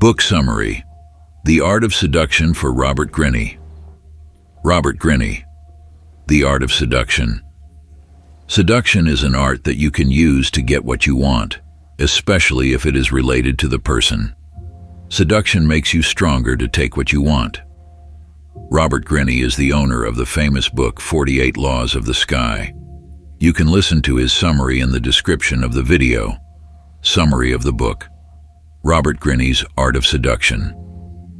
Book Summary: The Art of Seduction for Robert Greene. Robert Greene, The Art of Seduction. Seduction is an art that you can use to get what you want, especially if it is related to the person. Seduction makes you stronger to take what you want. Robert Greene is the owner of the famous book 48 Laws of the Sky. You can listen to his summary in the description of the video. Summary of the book: Robert Greene's Art of Seduction.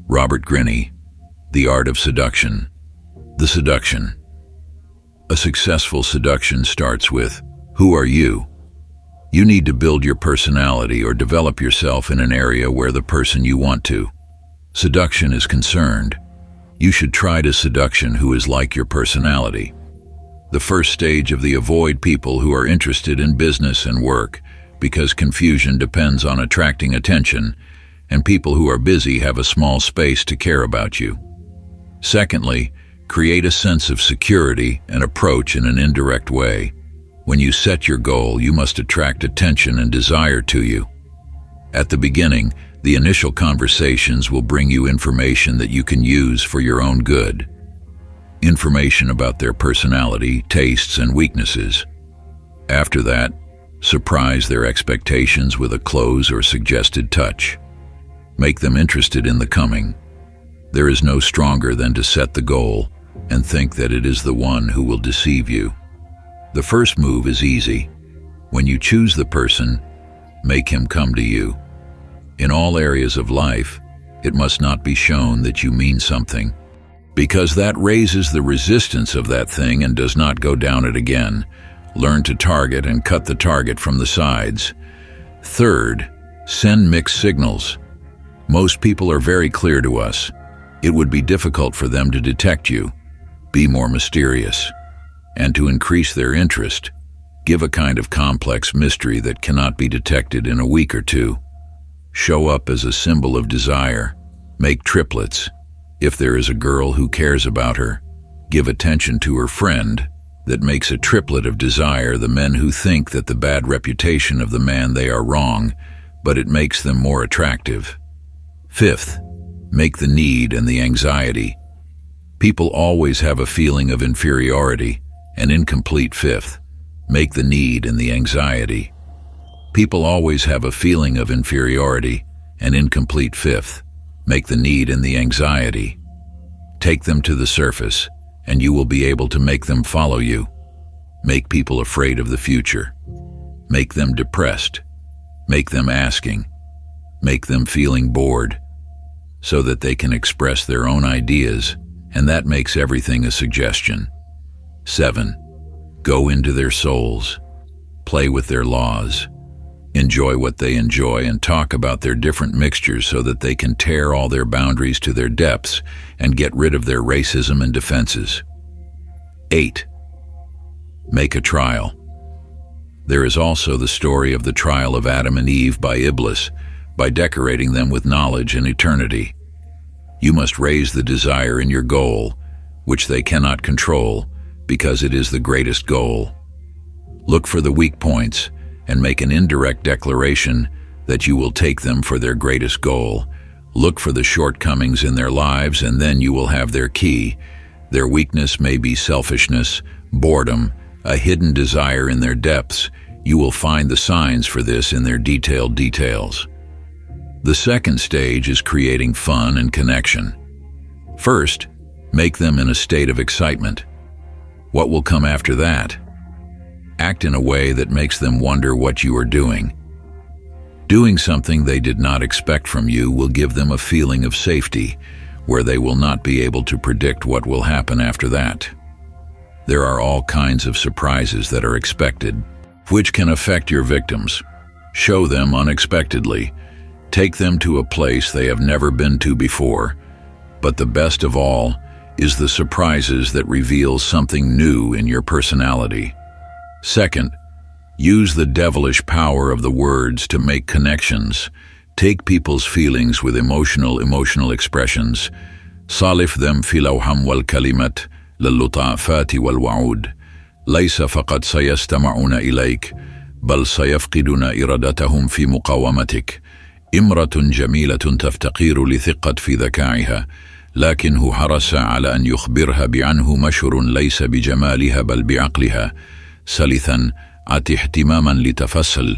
Robert Greene, The Art of Seduction. The seduction. A successful seduction starts with, who are you? You need to build your personality or develop yourself in an area where the person you want to. Seduction is concerned. You should try to seduction who is like your personality. The first stage of the avoid people who are interested in business and work, because confusion depends on attracting attention, and people who are busy have a small space to care about you. Secondly, create a sense of security and approach in an indirect way. When you set your goal, you must attract attention and desire to you. At the beginning, the initial conversations will bring you information that you can use for your own good. Information about their personality, tastes, and weaknesses. After that, surprise their expectations with a close or suggested touch. Make them interested in the coming. There is no stronger than to set the goal and think that it is the one who will deceive you. The first move is easy. When you choose the person, make him come to you. In all areas of life, it must not be shown that you mean something, because that raises the resistance of that thing and does not go down it again. Learn to target and cut the target from the sides. Third, send mixed signals. Most people are very clear to us. It would be difficult for them to detect you. Be more mysterious. And to increase their interest, give a kind of complex mystery that cannot be detected in a week or two. Show up as a symbol of desire. Make triplets. If there is a girl who cares about her, give attention to her friend. That makes a triplet of desire the men who think that the bad reputation of the man they are wrong, but it makes them more attractive. Fifth, make the need and the anxiety. People always have a feeling of inferiority, an incomplete. Fifth, make the need and the anxiety. People always have a feeling of inferiority, an incomplete. Fifth, make the need and the anxiety. Take them to the surface, and you will be able to make them follow you. Make people afraid of the future. Make them depressed. Make them asking. Make them feeling bored, so that they can express their own ideas, and that makes everything a suggestion. 7. Go into their souls. Play with their laws. Enjoy what they enjoy and talk about their different mixtures so that they can tear all their boundaries to their depths and get rid of their racism and defenses. 8. Make a trial. There is also the story of the trial of Adam and Eve by Iblis, by decorating them with knowledge and eternity. You must raise the desire in your goal, which they cannot control, because it is the greatest goal. Look for the weak points and make an indirect declaration that you will take them for their greatest goal. Look for the shortcomings in their lives, and then you will have their key. Their weakness may be selfishness, boredom, a hidden desire in their depths. You will find the signs for this in their detailed details. The second stage is creating fun and connection. First, make them in a state of excitement. What will come after that? Act in a way that makes them wonder what you are doing. Doing something they did not expect from you will give them a feeling of safety, where they will not be able to predict what will happen after that. There are all kinds of surprises that are expected, which can affect your victims. Show them unexpectedly. Take them to a place they have never been to before. But the best of all is the surprises that reveal something new in your personality. Second, use the devilish power of the words to make connections. Take people's feelings with emotional expressions. صالف them في الأوهام والكلمات للطافات والوعود. ليس فقط سيستمعون إليك، بل سيفقدون إرادتهم في مقاومتك. امرأة جميلة تفتقر لثقة في ذكائها، لكنه حرص على أن يخبرها بأنه مشهور ليس بجمالها بل بعقلها. ثالثا، أعطي اهتماما لتفصل.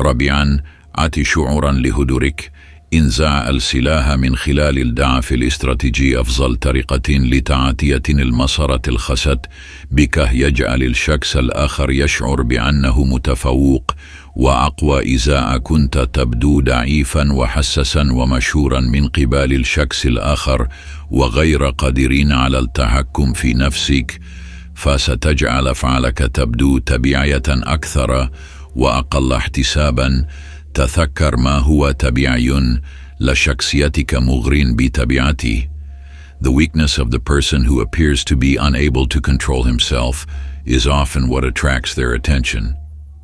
رابعا، أعطي شعورا لهدورك. إنزاع السلاح من خلال الضعف الاستراتيجي أفضل طريقة لتعاطية المسارة الخاصة بك، يجعل الشخص الآخر يشعر بأنه متفوق وأقوى إذا كنت تبدو ضعيفا وحساسا ومشهورا من قبل الشخص الآخر وغير قادرين على التحكم في نفسك، فستجعل أفعالك تبدو طبيعية أكثر وأقل احتسابا. تذكر ما هو طبيعي لشخصيتك مغر بطبيعته. The weakness of the person who appears to be unable to control himself is often what attracts their attention.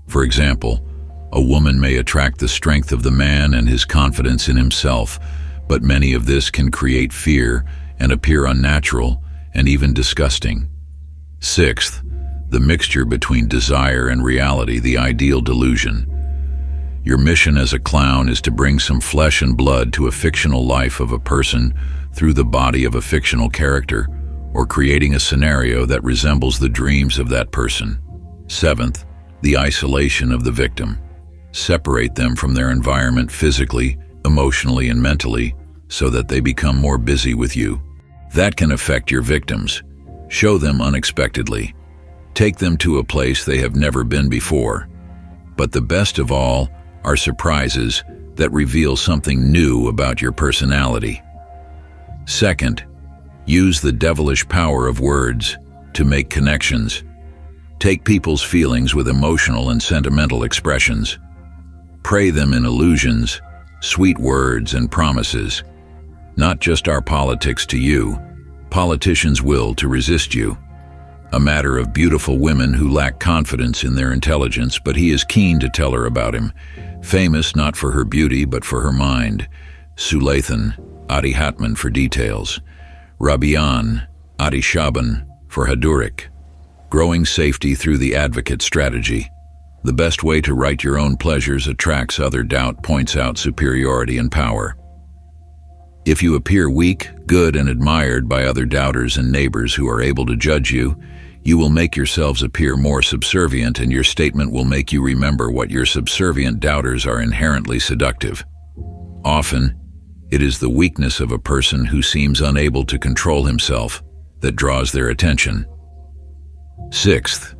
For example, a woman may attract the strength of the man and his confidence in himself, but many of this can create fear and appear unnatural and even disgusting. Sixth, the mixture between desire and reality, the ideal delusion. Your mission as a clown is to bring some flesh and blood to a fictional life of a person through the body of a fictional character, or creating a scenario that resembles the dreams of that person. Seventh, the isolation of the victim. Separate them from their environment physically, emotionally, and mentally so that they become more busy with you. That can affect your victims. Show them unexpectedly. Take them to a place they have never been before. But the best of all are surprises that reveal something new about your personality. Second, use the devilish power of words to make connections. Take people's feelings with emotional and sentimental expressions. Pray them in illusions, sweet words, and promises. Not just our politics to you, politicians' will to resist you. A matter of beautiful women who lack confidence in their intelligence, but he is keen to tell her about him. Famous not for her beauty, but for her mind. Sulathan, Adi Hatman for details. Rabian, Adi Shaban for Hadurik. Growing safety through the advocate strategy. The best way to write your own pleasures attracts other doubt, points out superiority and power. If you appear weak, good, and admired by other doubters and neighbors who are able to judge you, you will make yourselves appear more subservient, and your statement will make you remember what your subservient doubters are inherently seductive. Often, it is the weakness of a person who seems unable to control himself that draws their attention. Sixth,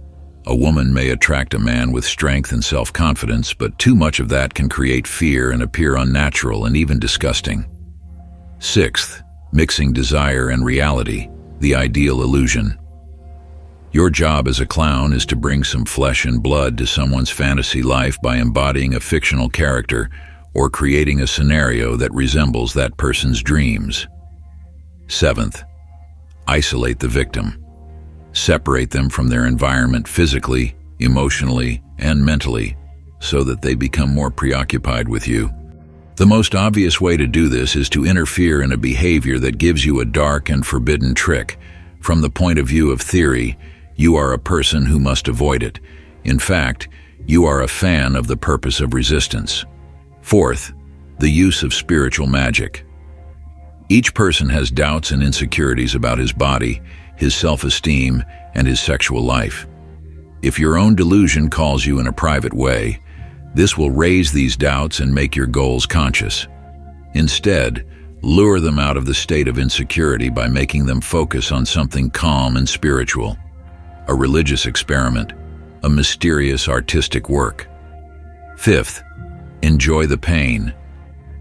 a woman may attract a man with strength and self-confidence, but too much of that can create fear and appear unnatural and even disgusting. Sixth, mixing desire and reality, the ideal illusion. Your job as a clown is to bring some flesh and blood to someone's fantasy life by embodying a fictional character or creating a scenario that resembles that person's dreams. Seventh, isolate the victim. Separate them from their environment physically, emotionally, and mentally so that they become more preoccupied with you. The most obvious way to do this is to interfere in a behavior that gives you a dark and forbidden trick. From the point of view of theory, you are a person who must avoid it. In fact, you are a fan of the purpose of resistance. Fourth, the use of spiritual magic. Each person has doubts and insecurities about his body, his self-esteem, and his sexual life. If your own delusion calls you in a private way, this will raise these doubts and make your goals conscious. Instead, lure them out of the state of insecurity by making them focus on something calm and spiritual. A religious experiment, a mysterious artistic work. Fifth, enjoy the pain.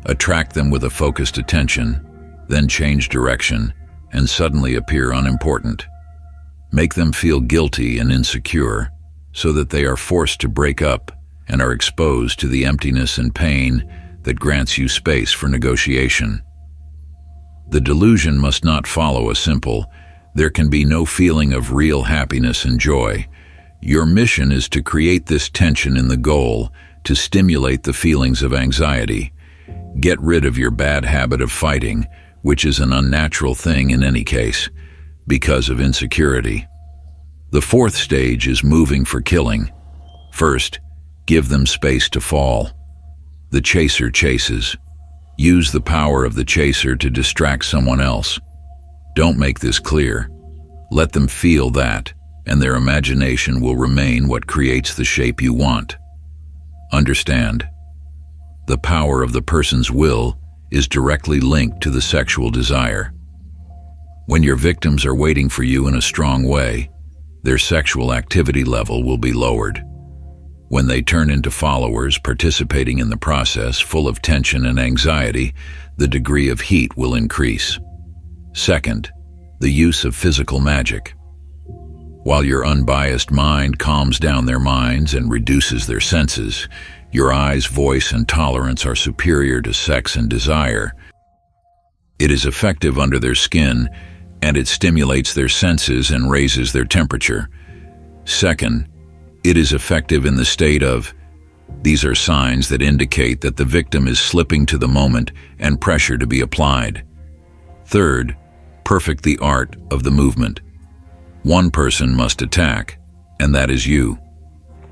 Attract them with a focused attention, then change direction and suddenly appear unimportant. Make them feel guilty and insecure so that they are forced to break up and are exposed to the emptiness and pain that grants you space for negotiation. The delusion must not follow a simple, there can be no feeling of real happiness and joy. Your mission is to create this tension in the goal, to stimulate the feelings of anxiety. Get rid of your bad habit of fighting, which is an unnatural thing in any case, because of insecurity. The fourth stage is moving for killing. First, give them space to fall. The chaser chases, Use the power of the chaser to distract someone else. Don't make this clear. Let them feel that, and their imagination will remain what creates the shape you want. Understand, the power of the person's will is directly linked to the sexual desire. When your victims are waiting for you in a strong way, their sexual activity level will be lowered. When they turn into followers participating in the process full of tension and anxiety, the degree of heat will increase. Second, the use of physical magic. While your unbiased mind calms down their minds and reduces their senses, your eyes, voice, and tolerance are superior to sex and desire. It is effective under their skin, and it stimulates their senses and raises their temperature. Second, it is effective in the state of. These are signs that indicate that the victim is slipping to the moment and pressure to be applied. Third, perfect the art of the movement. One person must attack, and that is you.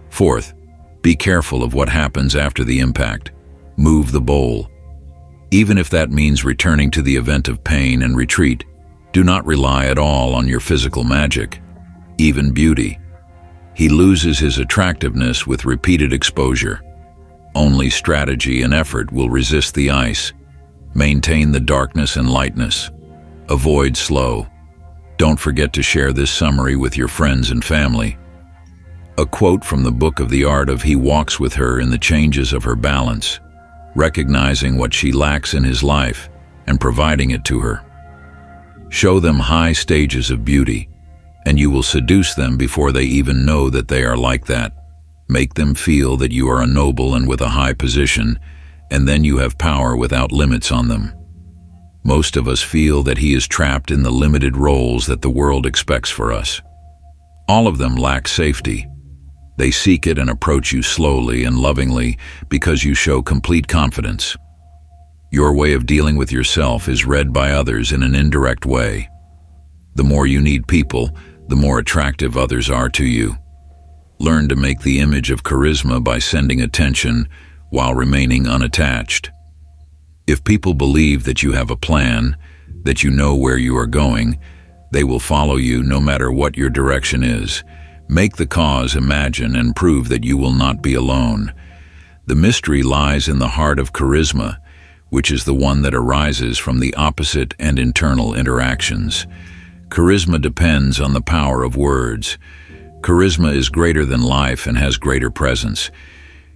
Fourth, be careful of what happens after the impact. Move the bowl. Even if that means returning to the event of pain and retreat, do not rely at all on your physical magic, even beauty. He loses his attractiveness with repeated exposure. Only strategy and effort will resist the ice. Maintain the darkness and lightness. Avoid slow. Don't forget to share this summary with your friends and family. A quote from the book of the art of He walks with her in the changes of her balance, recognizing what she lacks in his life and providing it to her. Show them high stages of beauty, and you will seduce them before they even know that they are like that. Make them feel that you are a noble and with a high position, and then you have power without limits on them. Most of us feel that he is trapped in the limited roles that the world expects for us. All of them lack safety. They seek it and approach you slowly and lovingly because you show complete confidence. Your way of dealing with yourself is read by others in an indirect way. The more you need people, the more attractive others are to you. Learn to make the image of charisma by sending attention while remaining unattached. If people believe that you have a plan, that you know where you are going, they will follow you no matter what your direction is. Make the cause imagine and prove that you will not be alone. The mystery lies in the heart of charisma, which is the one that arises from the opposite and internal interactions. Charisma depends on the power of words. Charisma is greater than life and has greater presence.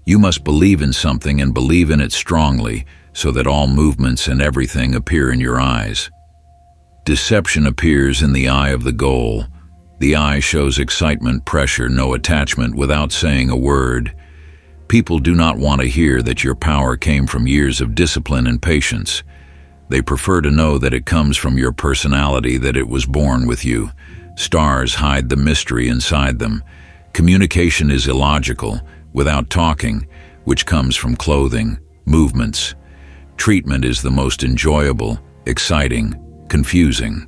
You must believe in something and believe in it strongly, so that all movements and everything appear in your eyes. Deception appears in the eye of the goal. The eye shows excitement, pressure, no attachment without saying a word. People do not want to hear that your power came from years of discipline and patience. They prefer to know that it comes from your personality, that it was born with you. Stars hide the mystery inside them. Communication is illogical, without talking, which comes from clothing, movements. Treatment is the most enjoyable, exciting, confusing.